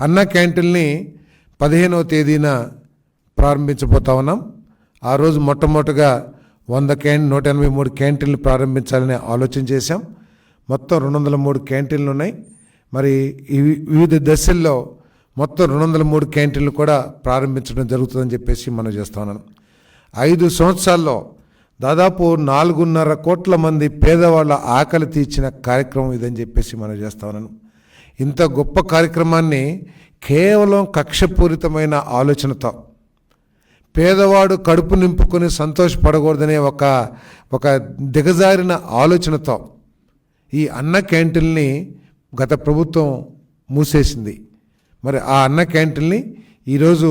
అన్న క్యాంటీన్ని 15వ తేదీన ప్రారంభించబోతా ఉన్నాం. ఆ రోజు మొట్టమొదటిగా 183 క్యాంటీన్లు ప్రారంభించాలని ఆలోచన చేశాం. మొత్తం 203 క్యాంటీన్లు ఉన్నాయి. మరి వివిధ దశల్లో మొత్తం 203 క్యాంటీన్లు కూడా ప్రారంభించడం జరుగుతుందని చెప్పేసి మనం చేస్తా ఉన్నాను. 5 సంవత్సరాల్లో దాదాపు 4.5 కోట్ల మంది పేదవాళ్ళ ఆకలి తీర్చిన కార్యక్రమం ఇదని చెప్పేసి మనం చేస్తా ఉన్నాను. ఇంత గొప్ప కార్యక్రమాన్ని కేవలం కక్షపూరితమైన ఆలోచనతో, పేదవాడు కడుపు నింపుకొని సంతోషపడకూడదనే ఒక దిగజారిన ఆలోచనతో ఈ అన్న క్యాంటీన్ని గత ప్రభుత్వం మూసేసింది. మరి ఆ అన్న క్యాంటీన్ని ఈరోజు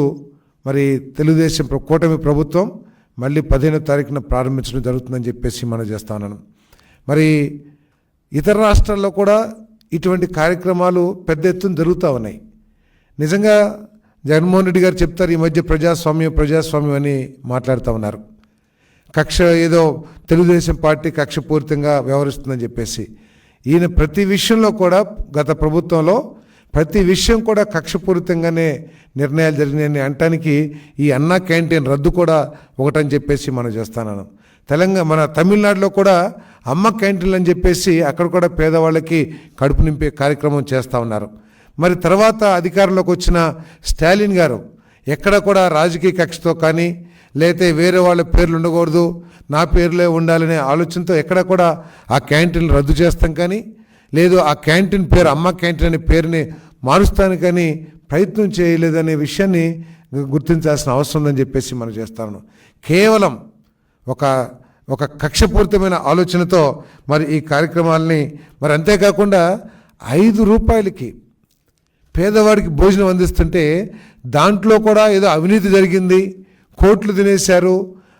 మరి తెలుగుదేశం కూటమి ప్రభుత్వం మళ్ళీ 15వ తారీఖున ప్రారంభించడం జరుగుతుందని చెప్పేసి మనం చేస్తా ఉన్నాను. మరి ఇతర రాష్ట్రాల్లో కూడా ఇటువంటి కార్యక్రమాలు పెద్ద ఎత్తున జరుగుతూ ఉన్నాయి. నిజంగా జగన్మోహన్ రెడ్డి గారు చెప్తారు, ఈ మధ్య ప్రజాస్వామ్యం అని మాట్లాడుతూ ఉన్నారు. ఏదో తెలుగుదేశం పార్టీ కక్షపూరితంగా వ్యవహరిస్తుందని చెప్పేసి. ఈయన ప్రతి విషయంలో కూడా గత ప్రభుత్వంలో ప్రతి విషయం కూడా కక్షపూరితంగానే నిర్ణయాలు జరిగినాయని అనటానికి ఈ అన్నా క్యాంటీన్ రద్దు కూడా ఒకటని చెప్పేసి మనం చేస్తున్నాను. మన తమిళనాడులో కూడా అమ్మ క్యాంటీన్లు అని చెప్పేసి అక్కడ కూడా పేదవాళ్ళకి కడుపు నింపే కార్యక్రమం చేస్తూ ఉన్నారు. మరి తర్వాత అధికారంలోకి వచ్చిన స్టాలిన్ గారు ఎక్కడ కూడా రాజకీయ కక్షతో కానీ లేకపోతే వేరే వాళ్ళ పేర్లు ఉండకూడదు, నా పేర్లే ఉండాలనే ఆలోచనతో ఎక్కడ కూడా ఆ క్యాంటీన్లు రద్దు చేస్తాం కానీ, లేదు ఆ క్యాంటీన్ పేరు అమ్మ క్యాంటీన్ అనే పేరుని మారుస్తాను కానీ ప్రయత్నం చేయలేదనే విషయాన్ని గుర్తించాల్సిన అవసరం ఉందని చెప్పేసి మనం చేస్తాను. కేవలం ఒక కక్షపూరితమైన ఆలోచనతో మరి ఈ కార్యక్రమాలని, మరి అంతేకాకుండా 5 రూపాయలకి పేదవాడికి భోజనం అందిస్తుంటే దాంట్లో కూడా ఏదో అవినీతి జరిగింది, కోట్లు తినేశారు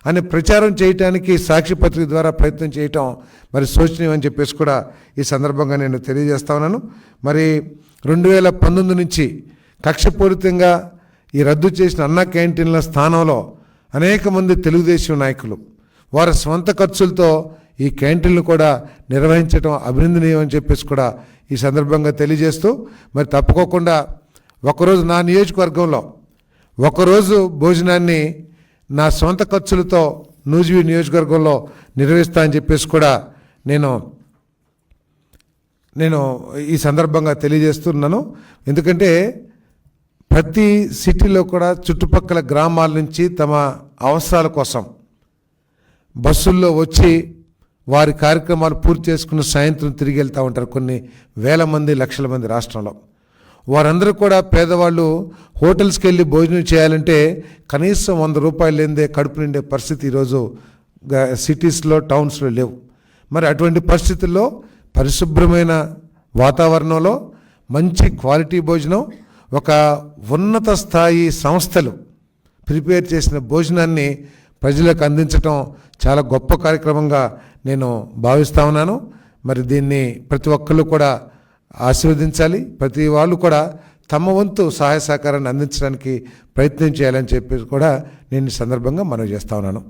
అని ప్రచారం చేయటానికి సాక్షి పత్రిక ద్వారా ప్రయత్నం చేయటం మరి శోచనీయం అని చెప్పేసి కూడా ఈ సందర్భంగా నేను తెలియజేస్తా ఉన్నాను. మరి 2019 నుంచి కక్షపూరితంగా ఈ రద్దు చేసిన అన్నా క్యాంటీన్ల స్థానంలో అనేక మంది తెలుగుదేశం నాయకులు వారి స్వంత ఖర్చులతో ఈ క్యాంటీన్లు కూడా నిర్వహించడం అభినందనీయం అని చెప్పేసి కూడా ఈ సందర్భంగా తెలియజేస్తూ, మరి తప్పుకోకుండా ఒకరోజు నా నియోజకవర్గంలో ఒకరోజు భోజనాన్ని నా సొంత ఖర్చులతో నూజివీడు నియోజకవర్గంలో నిర్వహిస్తా అని చెప్పేసి కూడా నేను ఈ సందర్భంగా తెలియజేస్తున్నాను. ఎందుకంటే ప్రతి సిటీలో కూడా చుట్టుపక్కల గ్రామాల నుంచి తమ అవసరాల కోసం బస్సుల్లో వచ్చి వారి కార్యక్రమాలు పూర్తి చేసుకుని సాయంత్రం తిరిగి వెళ్తూ ఉంటారు కొన్ని వేల మంది, లక్షల మంది రాష్ట్రంలో. వారందరూ కూడా పేదవాళ్ళు హోటల్స్కి వెళ్ళి భోజనం చేయాలంటే కనీసం 100 రూపాయలు లేనిదే కడుపు నిండే పరిస్థితి ఈరోజు సిటీస్లో, టౌన్స్లో లేవు. మరి అటువంటి పరిస్థితుల్లో పరిశుభ్రమైన వాతావరణంలో మంచి క్వాలిటీ భోజనం, ఒక ఉన్నత స్థాయి సంస్థలు ప్రిపేర్ చేసిన భోజనాన్ని ప్రజలకు అందించడం చాలా గొప్ప కార్యక్రమంగా నేను భావిస్తూ ఉన్నాను. మరి దీన్ని ప్రతి ఒక్కళ్ళు కూడా ఆశీర్వదించాలి. ప్రతి వాళ్ళు కూడా తమ వంతు సహాయ సహకారాన్ని అందించడానికి ప్రయత్నం చేయాలని చెప్పి కూడా నేను ఈ సందర్భంగా మనవి చేస్తూ ఉన్నాను.